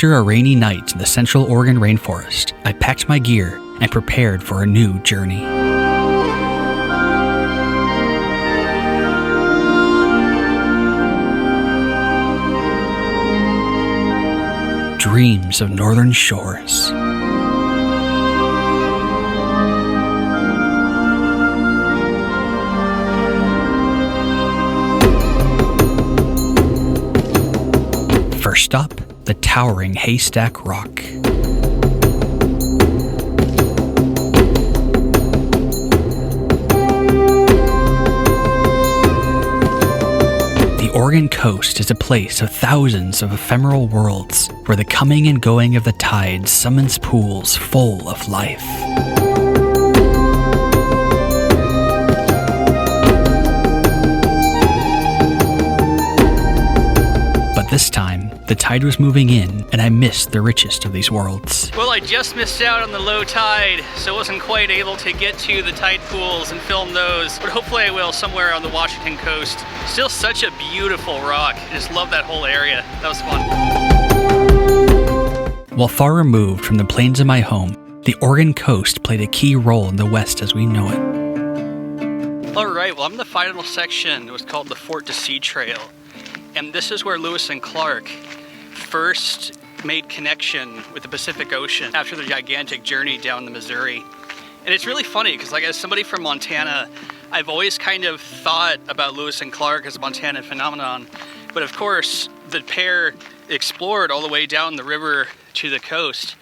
After a rainy night in the Central Oregon rainforest, I packed my gear and prepared for a new journey. Dreams of northern shores. First stop, the towering Haystack Rock. The Oregon coast is a place of thousands of ephemeral worlds where the coming and going of the tides summons pools full of life. This time, the tide was moving in, and I missed the richest of these worlds. Well, I just missed out on the low tide, so wasn't quite able to get to the tide pools and film those, but hopefully I will somewhere on the Washington coast. Still such a beautiful rock. I just love that whole area. That was fun. While far removed from the plains of my home, the Oregon coast played a key role in the West as we know it. All right, well, I'm in the final section. It was called the Fort Canby Trail. And this is where Lewis and Clark first made connection with the Pacific Ocean after their gigantic journey down the Missouri. And it's really funny because, like, as somebody from Montana, I've always kind of thought about Lewis and Clark as a Montana phenomenon. But of course, the pair explored all the way down the river to the coast.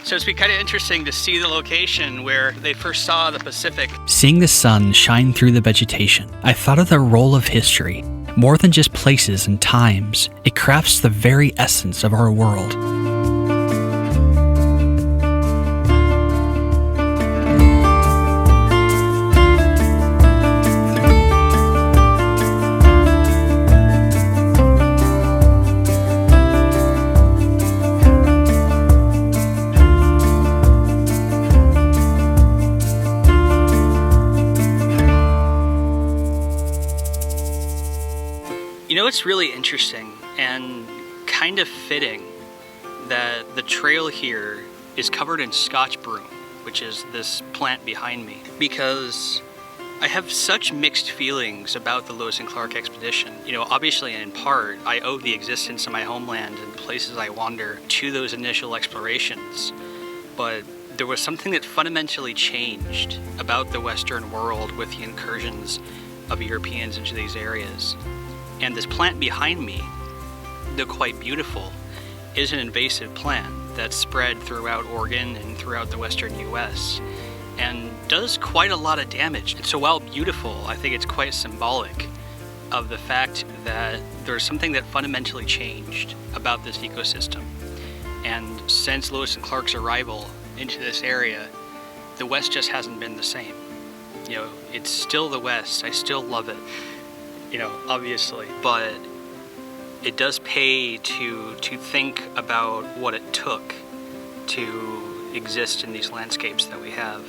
So it's been kind of interesting to see the location where they first saw the Pacific. Seeing the sun shine through the vegetation, I thought of the role of history. More than just places and times, it crafts the very essence of our world. You know, it's really interesting and kind of fitting that the trail here is covered in Scotch broom, which is this plant behind me, because I have such mixed feelings about the Lewis and Clark expedition. You know, obviously and in part, I owe the existence of my homeland and the places I wander to those initial explorations. But there was something that fundamentally changed about the Western world with the incursions of Europeans into these areas. And this plant behind me, though quite beautiful, is an invasive plant that's spread throughout Oregon and throughout the western US and does quite a lot of damage. And so while beautiful, I think it's quite symbolic of the fact that there's something that fundamentally changed about this ecosystem. And since Lewis and Clark's arrival into this area, the West just hasn't been the same. You know, it's still the West. I still love it. You know, obviously, but it does pay to think about what it took to exist in these landscapes that we have.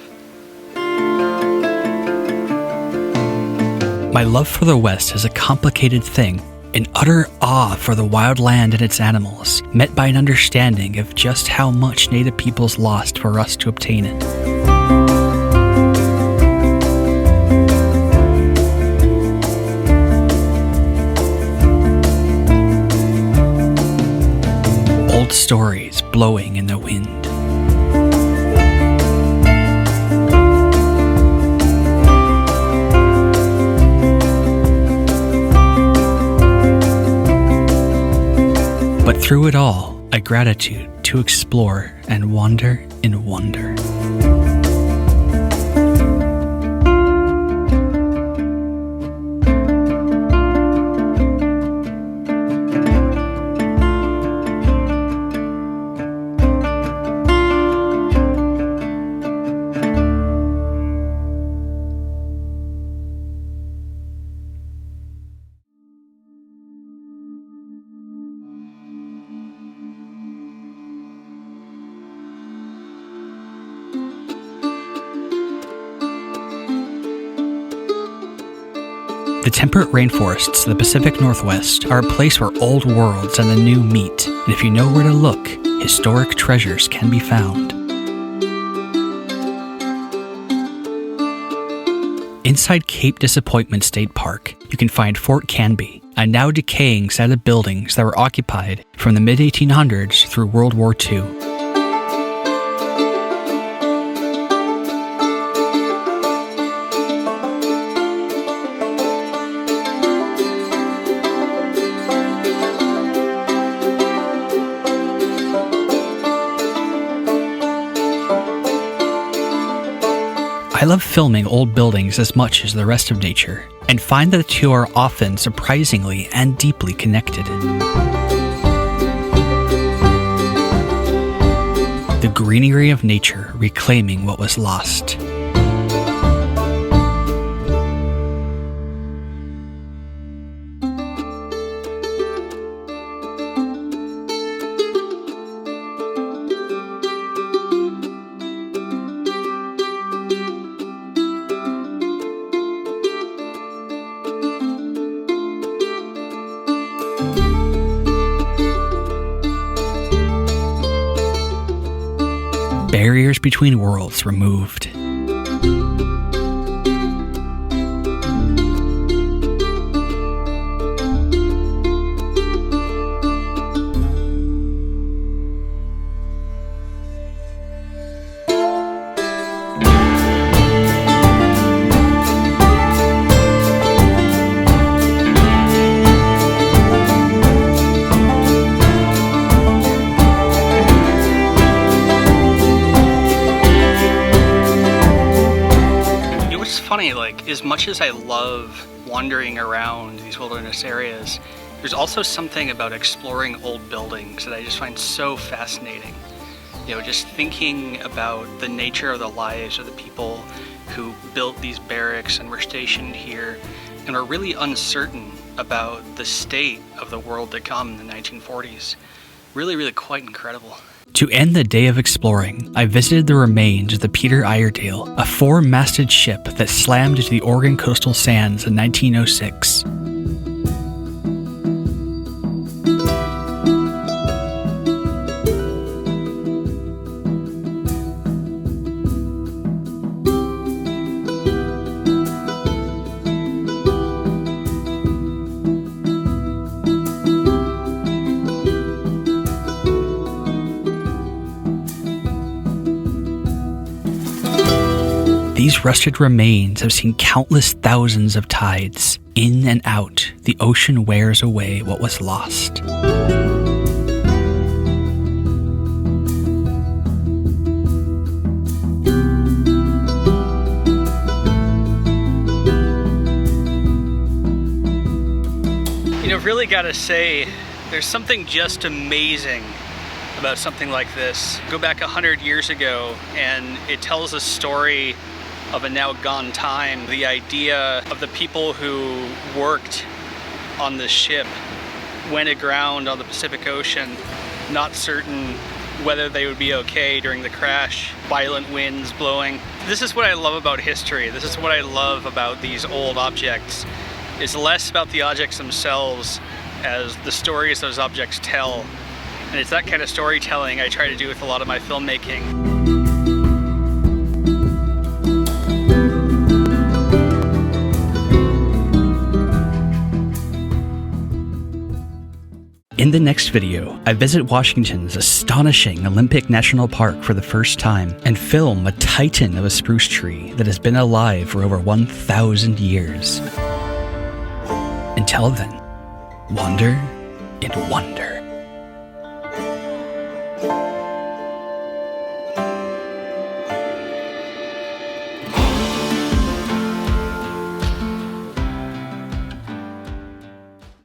My love for the West is a complicated thing, an utter awe for the wild land and its animals, met by an understanding of just how much Native peoples lost for us to obtain it. Old stories blowing in the wind. But through it all, a gratitude to explore and wander in wonder. The temperate rainforests of the Pacific Northwest are a place where old worlds and the new meet, and if you know where to look, historic treasures can be found. Inside Cape Disappointment State Park, you can find Fort Canby, a now decaying set of buildings that were occupied from the mid-1800s through World War II. I love filming old buildings as much as the rest of nature, and find that the two are often surprisingly and deeply connected. The greenery of nature reclaiming what was lost. Barriers between worlds removed. Funny, like, as much as I love wandering around these wilderness areas, there's also something about exploring old buildings that I just find so fascinating. You know, just thinking about the nature of the lives of the people who built these barracks and were stationed here and are really uncertain about the state of the world to come in the 1940s. Really quite incredible. To end the day of exploring, I visited the remains of the Peter Iredale, a four-masted ship that slammed into the Oregon coastal sands in 1906. These rusted remains have seen countless thousands of tides. In and out, the ocean wears away what was lost. You know, I've really got to say, there's something just amazing about something like this. Go back 100 years ago, and it tells a story of a now gone time. The idea of the people who worked on this ship went aground on the Pacific Ocean, not certain whether they would be okay during the crash, violent winds blowing. This is what I love about history. This is what I love about these old objects. It's less about the objects themselves as the stories those objects tell. And it's that kind of storytelling I try to do with a lot of my filmmaking. In the next video, I visit Washington's astonishing Olympia National Park for the first time and film a titan of a spruce tree that has been alive for over 1,000 years. Until then, wander and wonder.